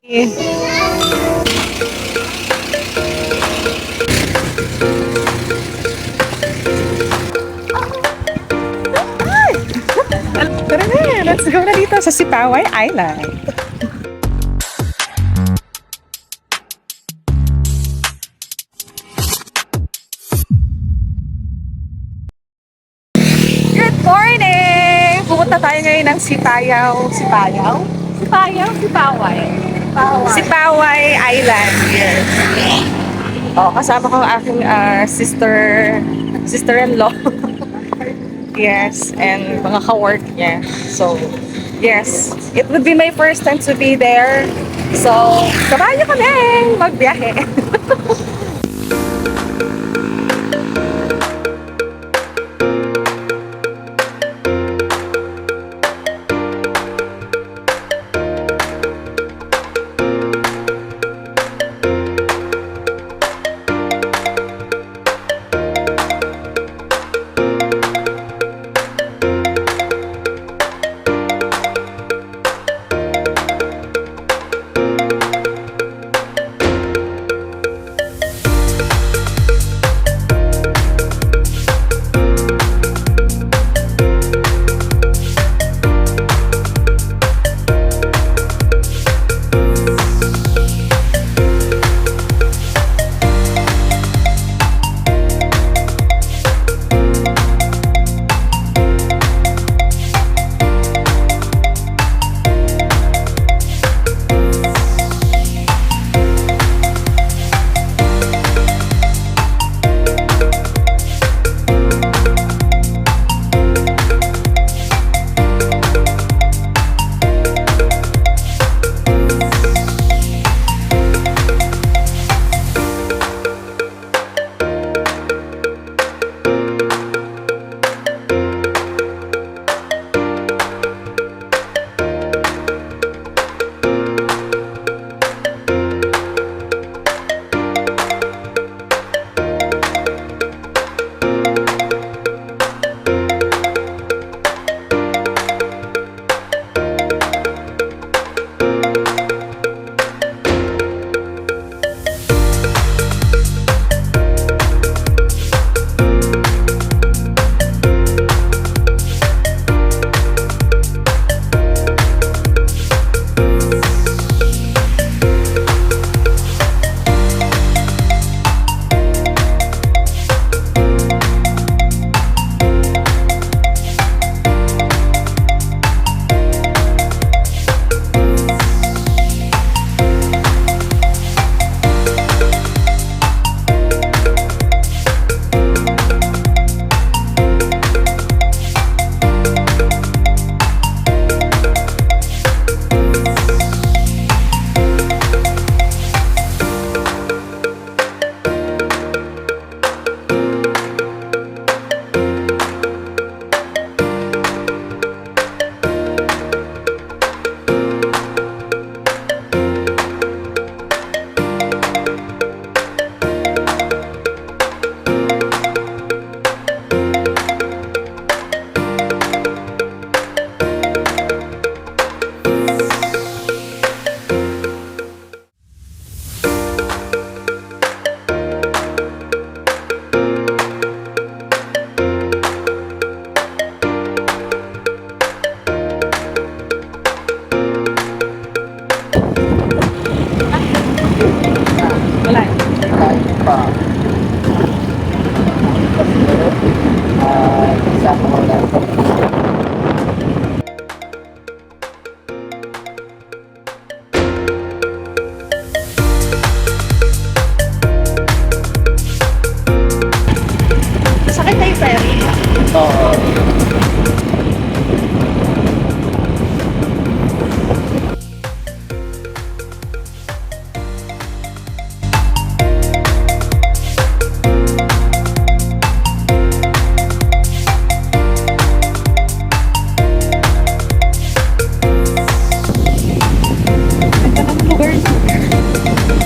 Tara na, let's go na dito sa Sipaway Island. Good morning! Pupunta tayo ngayon ng Sipaway Island. Yes. Oh, kasama ko ang aking sister-in-law. Yes, and mga ka-work niya. So, yes, it would be my first time to be there. So, kabayan niyo kami magbiyahe.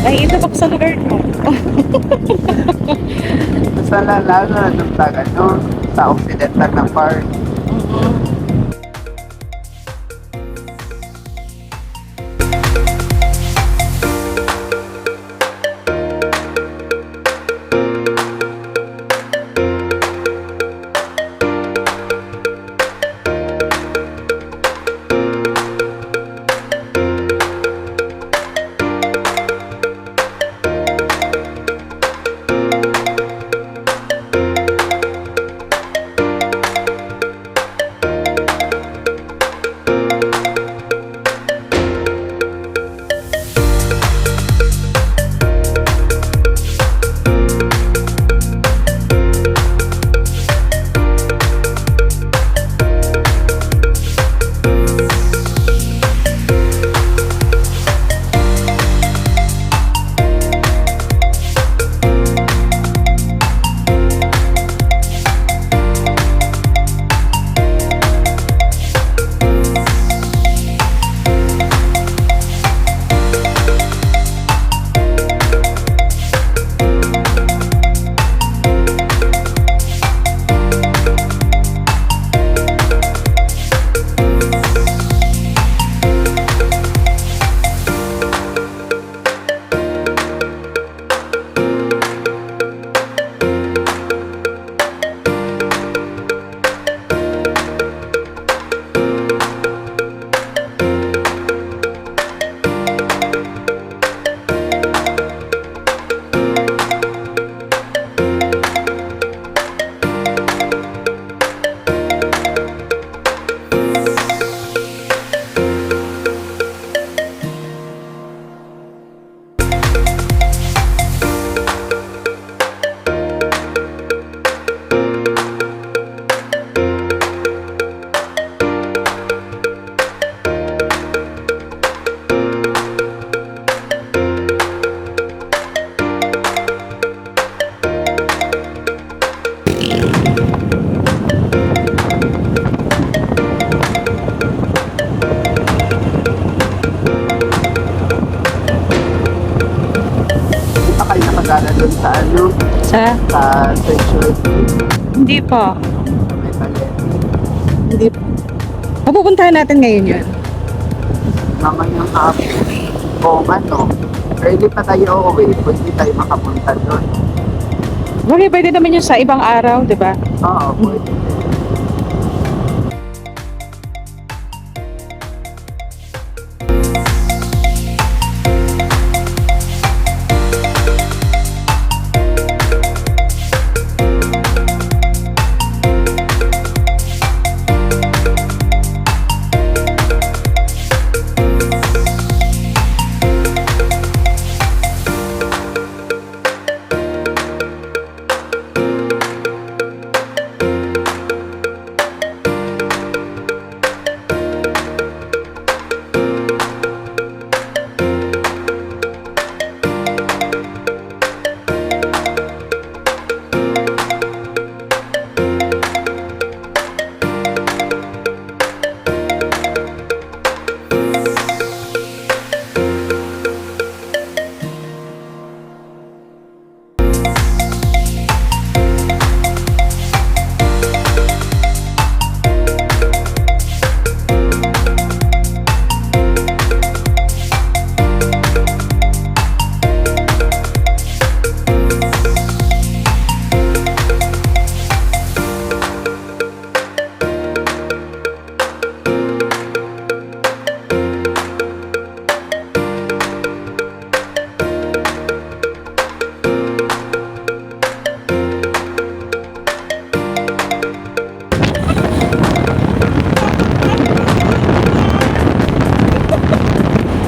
Naiinip ako sa lugar mo. Sa lalo na doon taga doon, sa occidental ng park. Para dun sa ano, Sa? sa Century. Hindi po. May palengke. Hindi po. Mapupuntahan natin ngayon yun. Mamayang hapon. Kung ano, early pa tayo uuwi, pwede tayo makapunta doon. Okay, pwede naman yun sa ibang araw, di ba? Oo, pwede.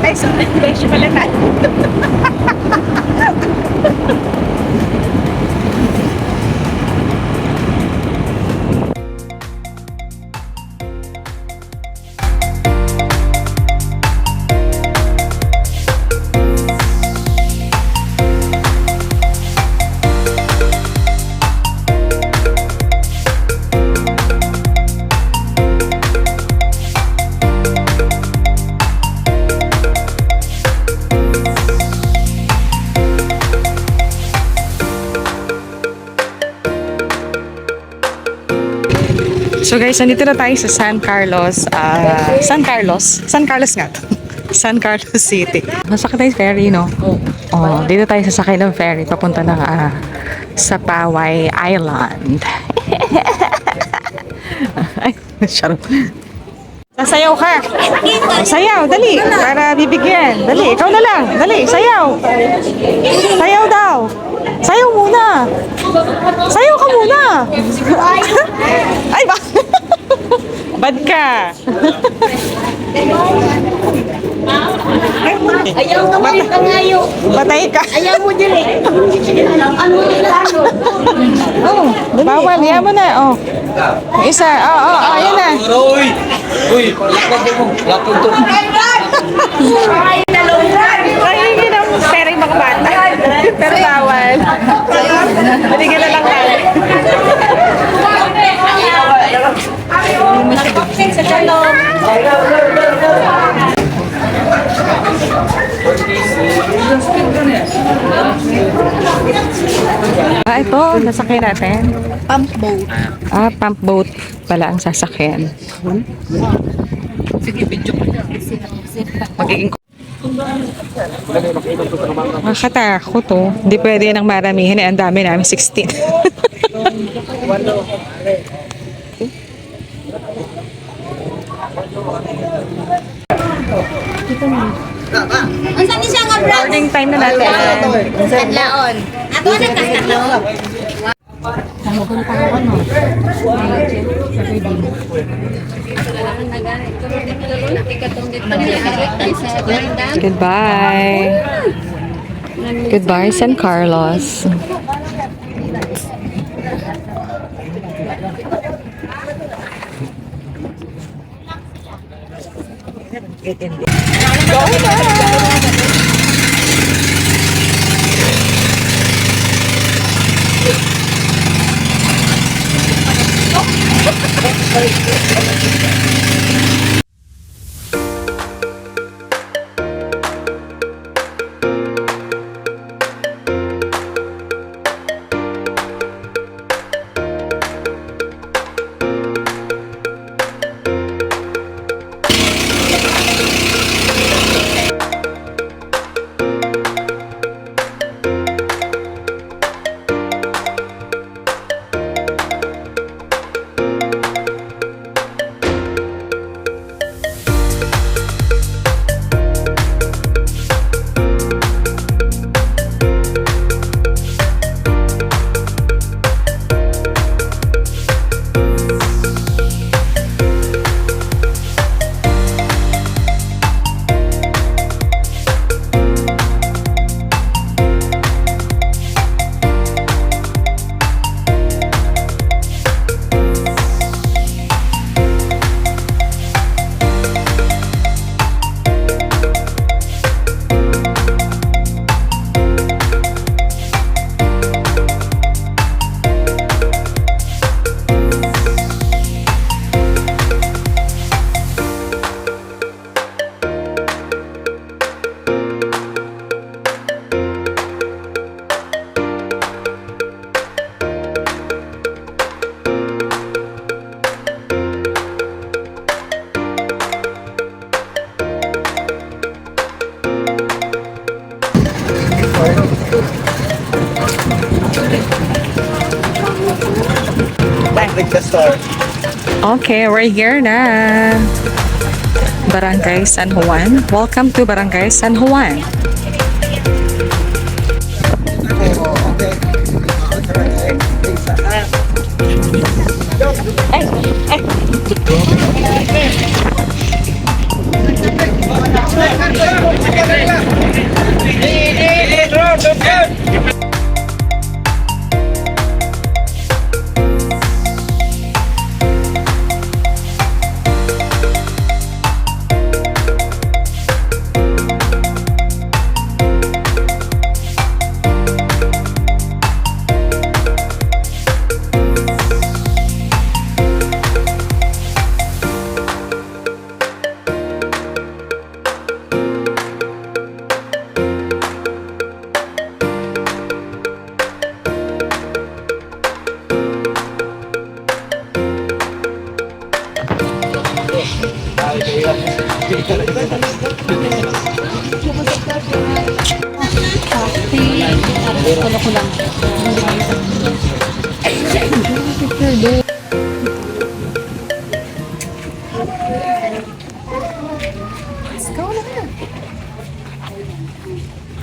Ay, sorry. Beshi pala na. So guys, nandito na tayo sa San Carlos. San Carlos? San Carlos nga to. San Carlos City. Masakit tayo ferry, no? Oh, dito tayo sasakay ng ferry papunta ng sa Paway Island. Ay, charot. Sasayaw ka. Sayaw, dali. Para bibigyan. Dali, ikaw na lang. Dali, sayaw. Sayaw daw. Sayaw muna. Sayaw ka muna. Ay, ba? Bad ka. Ayaw ka mo ngayo. Patay ka. Ayaw mo din eh. Ano ano? Oh, bawal. Yan mo na. Oh. Yung isa. Yan na. Uy! Uy! Lakad to! Nahingi ng pera yung mga bata. Pero bawal. Binigyan na lang tayo. Sa talong. Ito, nasakyan natin. Pump boat. Pump boat pala ang sasakyan. Magiging nakakatakot to. Hindi pwede nang maramihin. Ang dami namin, 16. Unsa ni siya nga brand? Boarding time na natin. Kadlaon. Ato na kadlaon. Goodbye. Goodbye, San Carlos. Go na! Gaston. Okay, we're here na. Barangay San Juan. Welcome to Barangay San Juan.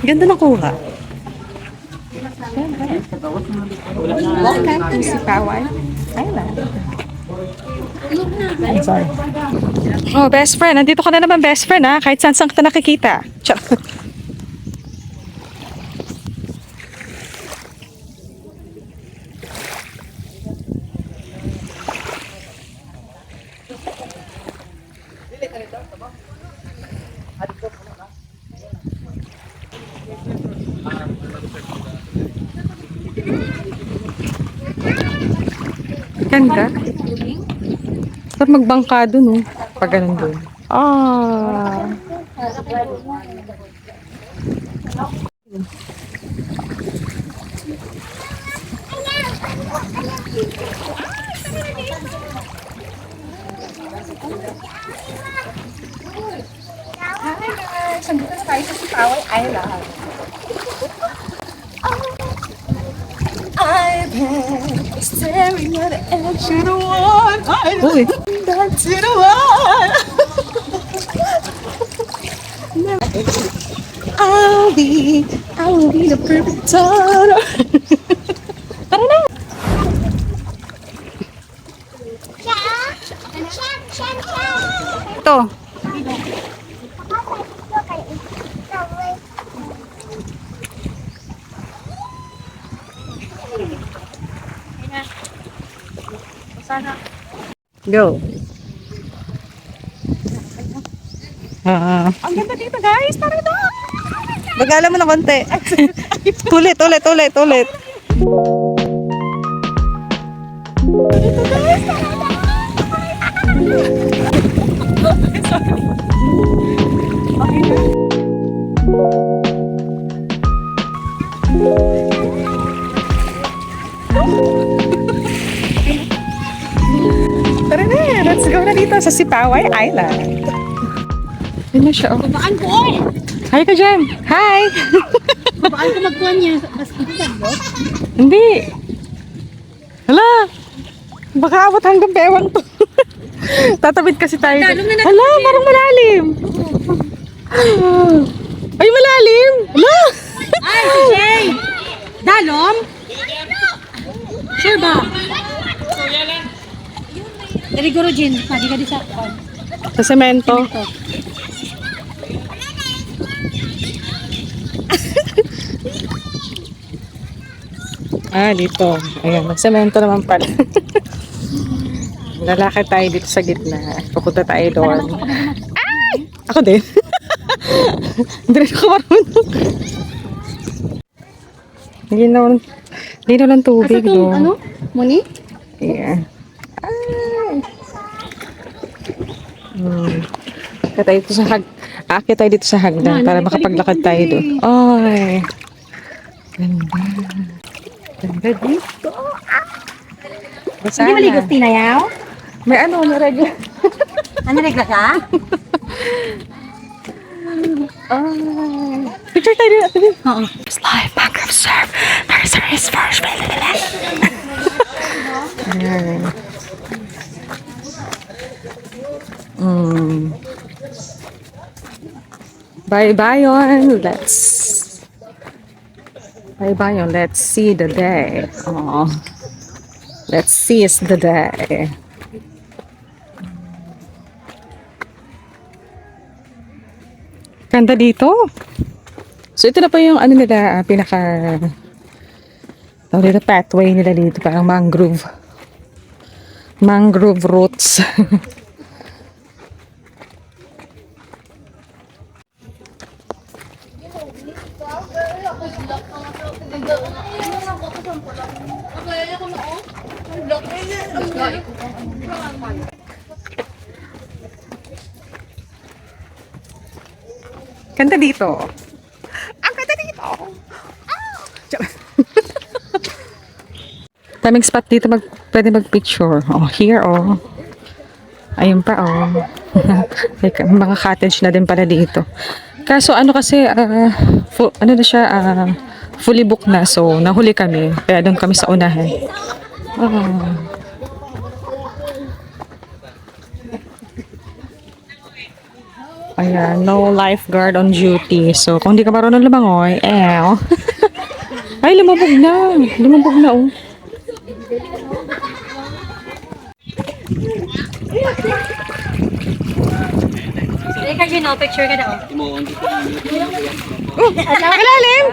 Ganda ng kuha. Welcome to Sipawan Island. Sorry. Oh, best friend. Nandito ka na naman, best friend, ha? Kahit saan kita nakikita. Charot. Ganda. Sarap magbangka dun, oh. Pag ganun dun. Ah. Sandito na tayo sa Sipawan Island. I've been staring at the edge of the one. Uy. Back to the one. I'll be the perfect daughter. Tara na. Ito. Go. Ang ganda dito, guys. Tara na. Bagala mo na konti. Ulit. Dito, guys. Tara na. Okay na. Tara na, let's go na dito sa Sipawan Island. Yun na siya, oh. Babaan ko! Hi ka dyan! Hi! Babaan ko magkuhan niya. Mas dito tayo? Hindi! Hala! Baka abot hanggang bewang to. Tatawid kasi tayo. Dalom na natin. Hala, parang malalim! Ay, malalim! Hala! Ay, si Jay! Dalom? Sure ba? Dari Guru Jin, pagi ka di sa kuhan. Sa semento. Dito. Ayan, magsemento naman pala. Lalakad tayo dito sa gitna. Pupunta tayo doon. Ay! Ako din. Hindi rin ako marunong. Hindi na ng tubig doon. Ano? Moni? Yeah. Aakyat tayo dito sa hagdan para makapaglakad tayo doon. Ay. Ganda. Ganda dito. Hindi maligot tinayaw? May ano, may regla. Ano regla ka? Picture tayo dito. Oo. Live mangrove surf. Nurseries first. Ayan. Bye-bye. Bye-bye. Let's see the day. Oh. Let's seize the day. Ganda dito. So ito na pa yung ano nila, tawag dito, pathway nila dito, parang mangrove. Mangrove roots. Ganda dito. Ang ganda dito. Daming spot dito pwede mag-picture. Oh, here oh. Ayun pa oh. Like, mga cottage na din pala dito. Kaso ano kasi ano na siya fully booked na, so nahuli kami. Kaya doon kami sa unahan. Ayan, no lifeguard on duty. So kung di ka marunong lumangoy, ay, lumabog na. Lumabog na oh. Teka, Jin, oh, picture ka na, oh. Malalim!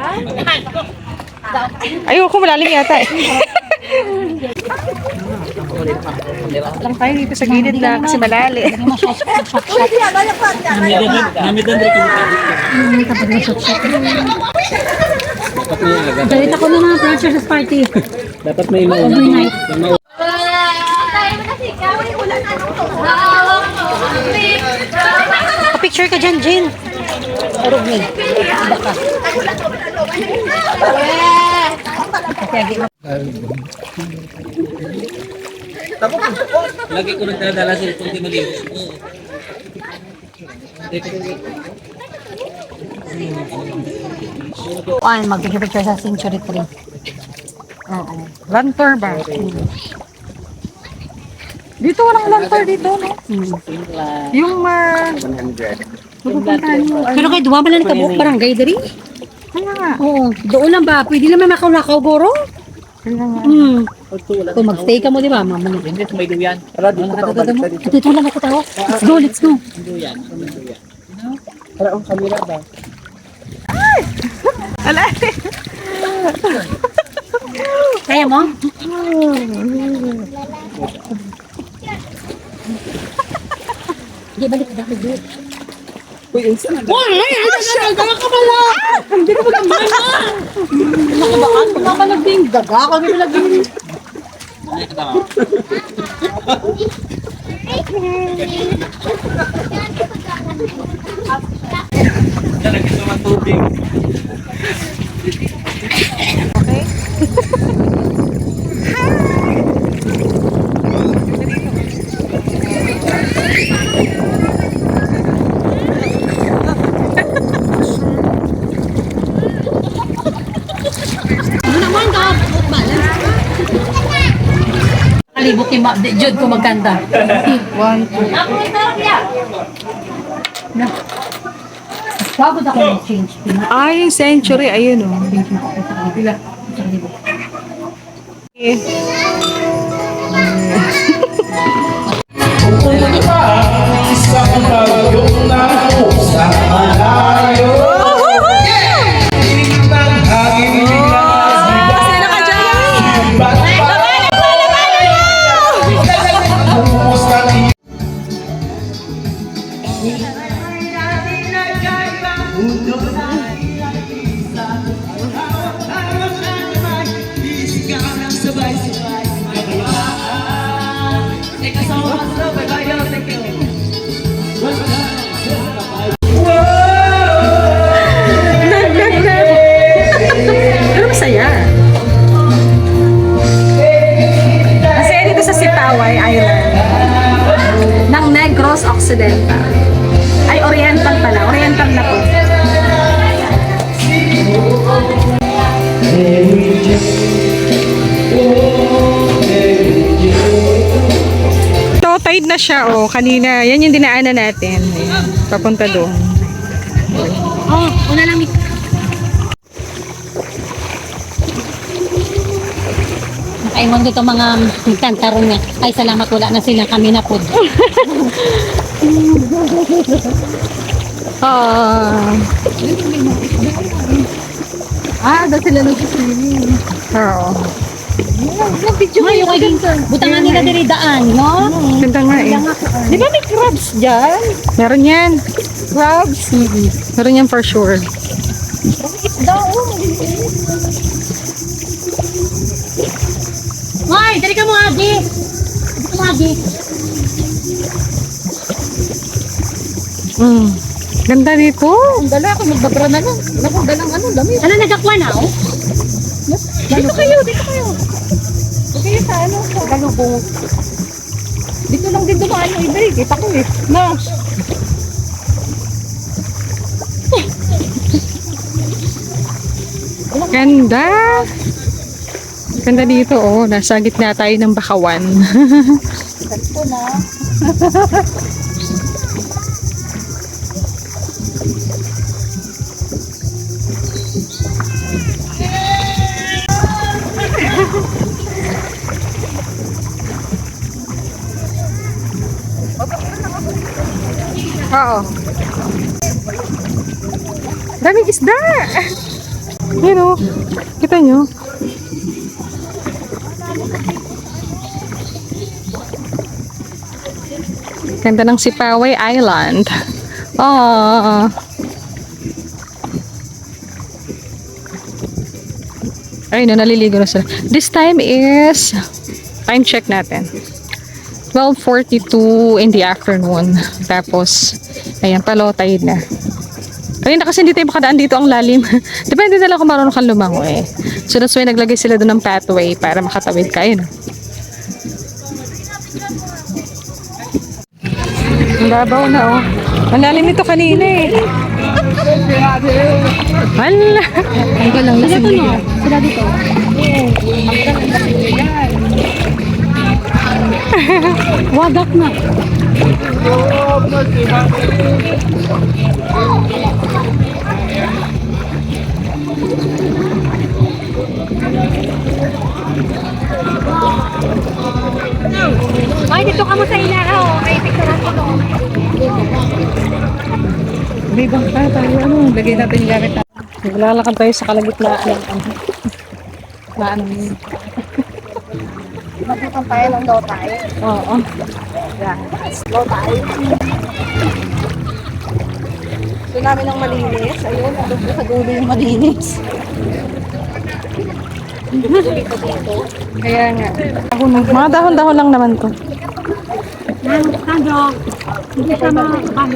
Ayoko, malalim yata eh. Lang tayo dito sa gilid na kasi malalim. Galit ako ng mga pressure sa party. Dapat may Overnight. Picture ka dyan, Jin. Urog mo. Baka. Lagi ko nagdadala sa itong tinaligo. Ay, mag-picture sa Century 3. Oo. Lantor ba? Dito walang lantor dito, no? Yung pupuntahan mo. Pero kay duwa man lang kabuk barangay diri. Kaya nga. Oo, doon lang ba? Pwede naman makalakaw goro. Kaya nga. Kung magstay ka mo, di ba? Mama mo. Hindi, may duyan. Tara, dito tayo balik sa dito. Dito lang ako tao. Let's go, let's go. Duyan. Duyan. Tara, ang kamera ba? Ala! Kaya mo? Hindi, balik. Balik. Uy, isa na. Daga ka pala! Hindi ko magkamay na! Nakabakan ko naman nagding daga. Kami nagding... Talaga sa mga tubig. Ano naman ka? Balance. Kalibok ni Jud ko magkanta. 1, 2. Na. Pagod ako mag-change. Ay, yung century. Ayun oh. Pila. Kalibok. Pero masaya. Masaya dito sa Sipaway Island ng Negros Occidental. Ay, Oriental pala. Oriental na po. Ito, tide na siya, oh. kanina, yan yung dinaanan natin. Ayan, papunta doon. Oh, una lang. Ay, mo dito mga nagtantarong niya. Ay, salamat, wala na sila, kami na po. Doon sila nag-swimming. Oo. Nag-video mo yung kaging butangan nila diridaan, no? Ganda nga eh. Di ba may crabs dyan? Meron yan. Crabs? Meron yan for sure. Isda, oh, maliliit. Hoy, dali ka mo, Agi. Dali ka mo, Agi. Ganda dito. Ang dala ako, magbabra na lang. Wala kong dalang damit. Ano, nagakwa na, oh? Dito kayo, dito kayo. Dito kayo sa ano, sa galubong. Dito lang din dumaan yung iba, kita ko eh. Na. Ganda. Ganda dito, oh. Nasa gitna tayo ng bakawan. Dito na. Oo. Daming isda. Yun o. Kita nyo. Ganda ng Sipaway Island. Oh. Ayun na, naliligo na sila. This time is, time check natin. 12:42 in the afternoon. Tapos, ayan, palo, tide na. Kanina kasi hindi tayo makadaan dito, ang lalim. Depende na lang kung marunong kang lumango eh. So that's why naglagay sila doon ng pathway para makatawid ka. Ayun. Ang babaw na oh. Ang lalim nito kanina eh. Hala. Ay ka lang, lasing dito. Sila dito. Wagak na. Ay, dito ka mo sa ilaw. May picturean ko to. May bangka tayo. Ano? Lagay natin yung gamit natin. Naglalakad tayo sa kalagitnaan ng ano. Na ano yun. Magkakang tayo ng low tide. Oo. Yan. Low tide. Gusto namin ng malinis. Ayun, nandun po sa dulo yung malinis. Kaya nga. Mga dahon-dahon lang naman to. Sandro, hindi ka mabalod na.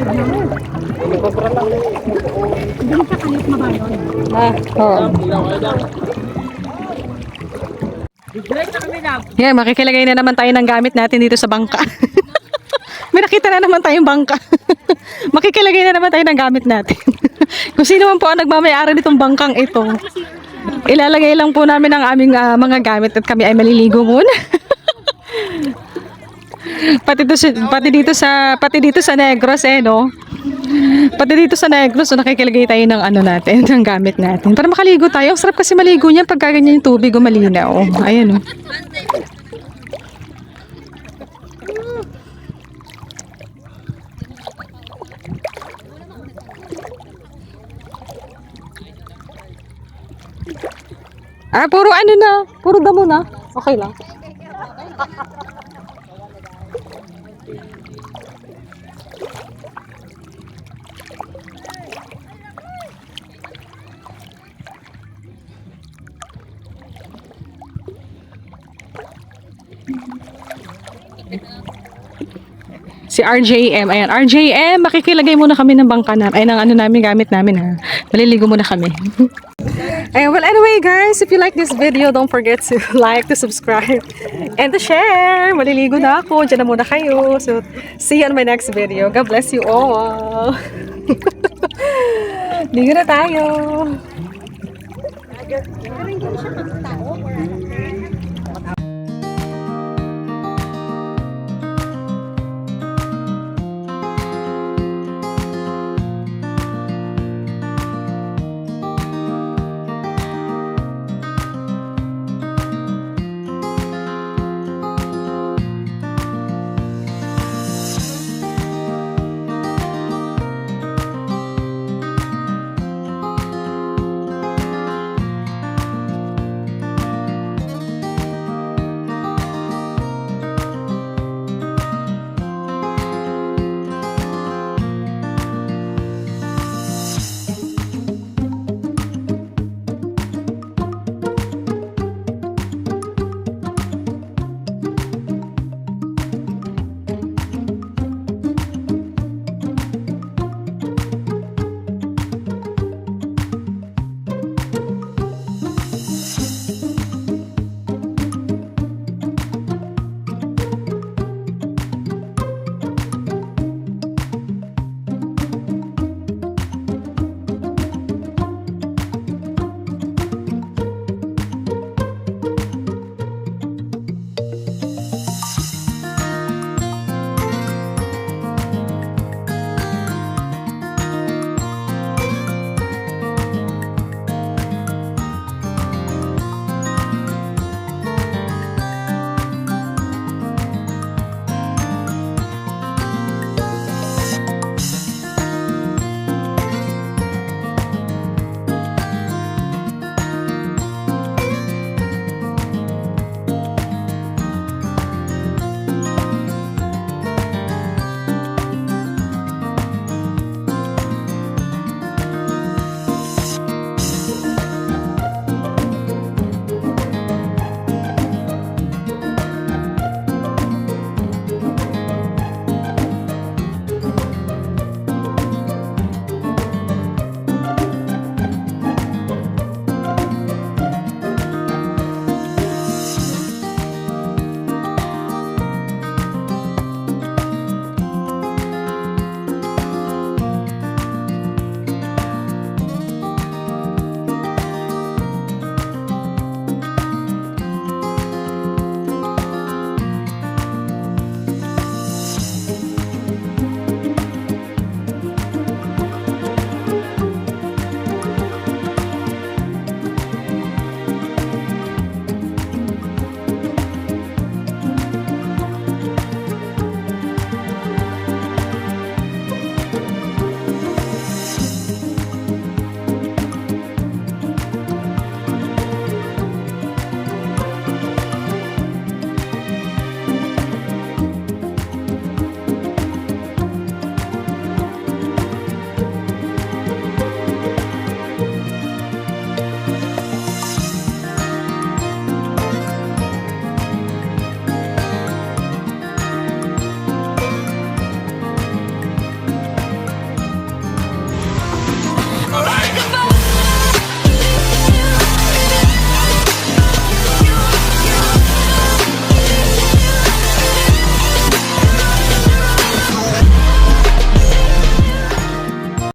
Hindi ka kalit mabalod. Oo. Yeah, makikilagay na naman tayo ng gamit natin dito sa bangka. May nakita na naman tayong bangka. Makikilagay na naman tayo ng gamit natin. Kung sino man po ang nagmamayari nitong bangkang ito, ilalagay lang po namin ang aming mga gamit at kami ay maliligo muna. Pati dito sa Negros no. Pati dito sa Negros, so nakikilagay tayo ng ano natin, ng gamit natin. Para makaligo tayo. Ang sarap kasi maligo niyan pag ganyan yung tubig o malinaw. Ayan oh. Puro ano na. Puro damo na. Okay lang. Si RJM, ayan, RJM, makikilagay muna kami ng bangka na, ay, ng ano namin, gamit namin ha. Maliligo muna kami. Well, anyway guys, if you like this video, don't forget to like, to subscribe, and to share. Maliligo na ako, dyan na muna kayo. So, see you on my next video. God bless you all. Ligo na tayo.